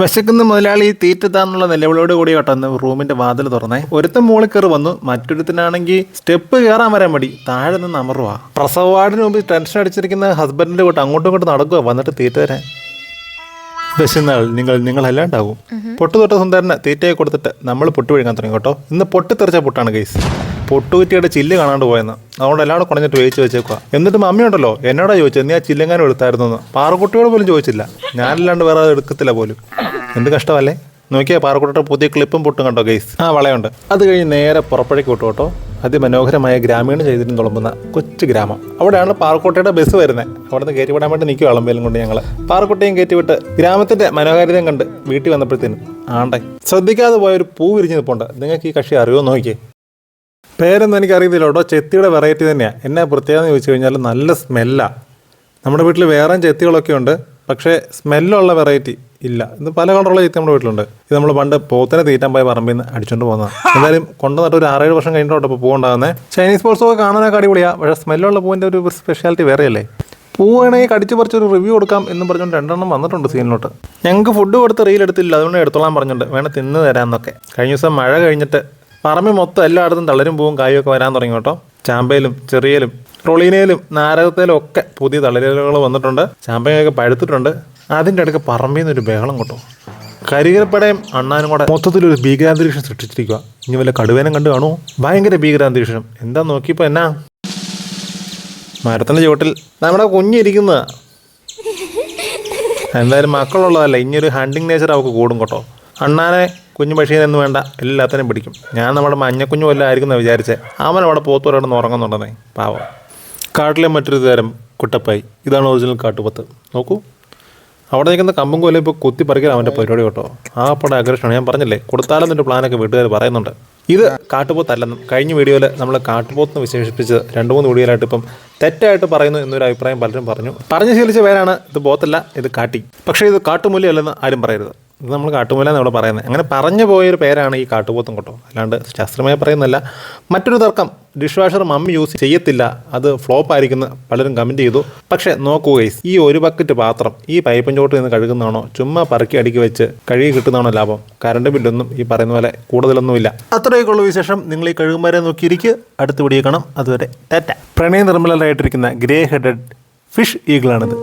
വിശക്കുന്ന മുതലാളി തീറ്റത്താന്നുള്ള നിലവിളോട് കൂടി കേട്ടോ റൂമിന്റെ വാതിൽ തുറന്നേ. ഒരുത്തൻ മുകളിൽ കയറി വന്നു, മറ്റൊരുത്തനാണെങ്കിൽ സ്റ്റെപ്പ് കയറാൻ വരാൻ മടി, താഴെ നിന്ന് അമറുവാ. പ്രസവ വാർഡിന് മുമ്പ് ടെൻഷൻ അടിച്ചിരിക്കുന്ന ഹസ്ബൻഡിന്റെ കൂട്ട് അങ്ങോട്ടും ഇങ്ങോട്ട് നടക്കുക വന്നിട്ട് തീറ്റ തരാൻ. വിശന്നാൾ നിങ്ങളല്ലാണ്ടാവും. പൊട്ട് തൊട്ട സുന്ദരനെ തീറ്റയെ കൊടുത്തിട്ട് നമ്മൾ പൊട്ട് വിഴുങ്ങാൻ തുടങ്ങി കേട്ടോ. ഇന്ന് പൊട്ടിത്തെറിച്ച പൊട്ടാണ് ഗൈസ്. പൊട്ടുകുറ്റിയുടെ ചില്ല് കാണാണ്ട് പോയെന്ന്, അതുകൊണ്ട് എല്ലാം കൂടെ കുടഞ്ഞിട്ട് വേവിച്ച് വെച്ചേക്കുക. എന്നിട്ട് മമ്മിയുണ്ടല്ലോ എന്നോടാ ചോദിച്ചത് നീ ആ ചില്ലെങ്ങാനും എടുത്തായിരുന്നു എന്ന്. പാറക്കുട്ടിയോട് പോലും ചോദിച്ചില്ല, ഞാനല്ലാണ്ട് വേറെ അത് എടുക്കത്തില്ല പോലും. എന്ത് കഷ്ടമല്ലേ. നോക്കിയാൽ പാറക്കുട്ടിയുടെ പുതിയ ക്ലിപ്പും പൊട്ടും കണ്ടോ ഗൈസ്. ആ വളയുണ്ട്. അത് കഴിഞ്ഞ് നേരെ പുറപ്പഴേക്ക് വിട്ടു കേട്ടോ. അതിമനോഹരമായ ഗ്രാമീണ ചൈതന്യം തുളുമ്പുന്ന കൊച്ചു ഗ്രാമം. അവിടെയാണ് പാറക്കോട്ടയുടെ ബസ് വരുന്നത്. അവിടെ നിന്ന് കയറ്റി വിടാൻ വേണ്ടി നിൽക്കും അളമ്പേലും കൊണ്ട് ഞങ്ങൾ. പാറക്കോട്ടയും കയറ്റി വിട്ട് ഗ്രാമത്തിന്റെ മനോഹാരിതയും കണ്ട് വീട്ടിൽ വന്നപ്പോഴത്തേനും ആണ്ടേ ശ്രദ്ധിക്കാതെ പോയ ഒരു പൂ വിരിഞ്ഞ് നിൽപ്പുണ്ട്. നിങ്ങൾക്ക് ഈ കക്ഷി അറിയുമോ നോക്കിയേ. പേരൊന്നും എനിക്കറിയത്തില്ല കേട്ടോ. ചെത്തിയുടെ വെറൈറ്റി തന്നെയാണ്. എന്നാ പ്രത്യേകത എന്ന് ചോദിച്ചു കഴിഞ്ഞാൽ നല്ല സ്മെല്ലാണ്. നമ്മുടെ വീട്ടിൽ വേറെ ചെത്തികളൊക്കെ ഉണ്ട്, പക്ഷേ സ്മെല്ലുള്ള വെറൈറ്റി ഇല്ല. ഇത് പല കളറുള്ള ചെത്തി നമ്മുടെ വീട്ടിലുണ്ട്. ഇത് നമ്മൾ പണ്ട് പോത്തിനെ തീറ്റാൻ പോയ പറമ്പിൽ നിന്ന് അടിച്ചുകൊണ്ട് പോകുന്നതാണ്. എന്തായാലും കൊണ്ടുവന്നിട്ട് ഒരു 6-7 വർഷം കഴിഞ്ഞിട്ടോ ഇപ്പോൾ പൂവുണ്ടാകുന്നത്. ചൈനീസ് ബോൾസൊക്കെ കാണാനൊക്കെ അടിപൊളിയാണ്, പക്ഷേ സ്മെല്ലുള്ള പൂവിൻ്റെ ഒരു സ്പെഷ്യാലിറ്റി വേറെയല്ലേ. പൂ വേണമെങ്കിൽ കടിച്ച് പറിച്ചൊരു റിവ്യൂ കൊടുക്കാം എന്ന് പറഞ്ഞുകൊണ്ട് 2 എണ്ണം വന്നിട്ടുണ്ട് സീനിലോട്ട്. ഞങ്ങൾക്ക് ഫുഡ് കൊടുത്ത് റീൽ എടുത്തില്ല, അതുകൊണ്ട് എടുത്തോളാൻ പറഞ്ഞിട്ടുണ്ട്. വേണം തിന്ന് തരാമെന്നൊക്കെ. കഴിഞ്ഞ ദിവസം മഴ കഴിഞ്ഞിട്ട് പറമ്പിൽ മൊത്തം എല്ലായിടത്തും തളരും പൂവും കായും ഒക്കെ വരാൻ തുടങ്ങി കേട്ടോ. ചാമ്പയിലും ചെറിയലും റൊളീനയിലും നാരകത്തേലും ഒക്കെ പുതിയ തളിരലുകൾ വന്നിട്ടുണ്ട്. ചാമ്പയൊക്കെ പഴുത്തിട്ടുണ്ട്. അതിൻ്റെ ഇടയ്ക്ക് പറമ്പിൽ നിന്നൊരു ബഹളം കേട്ടോ. കരികരപ്പടയും അണ്ണാനും കൂടെ മൊത്തത്തിലൊരു ഭീകരാന്തരീക്ഷം സൃഷ്ടിച്ചിരിക്കുക. ഇനി വല്ല കടുവേനം കണ്ടു കാണുമോ? ഭയങ്കര ഭീകരാന്തരീക്ഷം. എന്താ നോക്കിയപ്പോൾ എന്നാ മരത്തിൻ്റെ ചുവട്ടിൽ നമ്മുടെ കുഞ്ഞിരിക്കുന്നത്. എന്തായാലും മക്കളുള്ളതല്ല, ഇനിയൊരു ഹണ്ടിങ് നേച്ചർ അവൾക്ക് കൂടും കേട്ടോ. അണ്ണാനെ കുഞ്ഞു പക്ഷീനെന്ന് വേണ്ട എല്ലാത്തിനും പിടിക്കും. ഞാൻ നമ്മുടെ മഞ്ഞക്കുഞ്ഞു വല്ല ആയിരിക്കുന്ന വിചാരിച്ചേ. അവൻ അവിടെ പോത്തോരടന്ന് ഉറങ്ങുന്നുണ്ടെന്നേ പാവം. കാട്ടിലെ മറ്റൊരു തരം കുട്ടപ്പായി. ഇതാണ് ഒറിജിനൽ കാട്ടുപോത്ത്. നോക്കൂ, അവിടെ നിൽക്കുന്ന കമ്പും കൊല്ലം ഇപ്പോൾ കുത്തി പറിക്കാൻ അവൻ്റെ പരിപാടി കേട്ടോ. ആ പടം ആഗ്രഹമാണ്. ഞാൻ പറഞ്ഞില്ലേ കൊടുത്താലെന്നൊരു പ്ലാനൊക്കെ വീട്ടുകാർ പറയുന്നുണ്ട്. ഇത് കാട്ടുപോത്തല്ലെന്നും കഴിഞ്ഞ വീഡിയോയിൽ നമ്മൾ കാട്ടുപോത്തെന്ന് വിശേഷിപ്പിച്ച് 2-3 വീഡിയോയിലായിട്ട് ഇപ്പം തെറ്റായിട്ട് പറയുന്നു എന്നൊരു അഭിപ്രായം പലരും പറഞ്ഞു ശീലിച്ച പേരാണ്. ഇത് പോത്തല്ല, ഇത് കാട്ടി. പക്ഷേ ഇത് കാട്ടുമൂലയല്ലെന്ന് ആരും പറയരുത്. ഇത് നമ്മൾ കാട്ടുമൂല എന്നാണ് ഇവിടെ പറയുന്നത്. അങ്ങനെ പറഞ്ഞു പോയൊരു പേരാണ് ഈ കാട്ടുപോത്തും കേട്ടോ, അല്ലാണ്ട് ശാസ്ത്രീയമായി പറയുന്നതല്ല. മറ്റൊരു തർക്കം, ഡിഷ് വാഷർ മമ്മി യൂസ് ചെയ്യത്തില്ല, അത് ഫ്ലോപ്പ് ആയിരിക്കുന്ന പലരും കമൻറ്റ് ചെയ്തു. പക്ഷേ നോക്കൂ ഗൈസ്, ഈ 1 ബക്കറ്റ് പാത്രം ഈ പൈപ്പും ചോട്ടിൽ നിന്ന് കഴുകുന്നതാണോ ചുമ്മാ പറക്കി അടുക്കി വെച്ച് കഴുകി കിട്ടുന്നതാണോ ലാഭം? കറണ്ട് ബില്ലൊന്നും ഈ പറയുന്ന പോലെ കൂടുതലൊന്നുമില്ല. അത്രയൊക്കെയുള്ള വിശേഷം. നിങ്ങൾ ഈ കഴുകുമാരെ നോക്കിയിരിക്കുക. അടുത്ത വീഡിയോ കാണാം. അതുവരെ ടാറ്റ. പ്രണയ നിർമ്മലരായിട്ടിരിക്കുന്ന ഗ്രേ ഹെഡഡ് ഫിഷ് ഈഗിളാണിത്.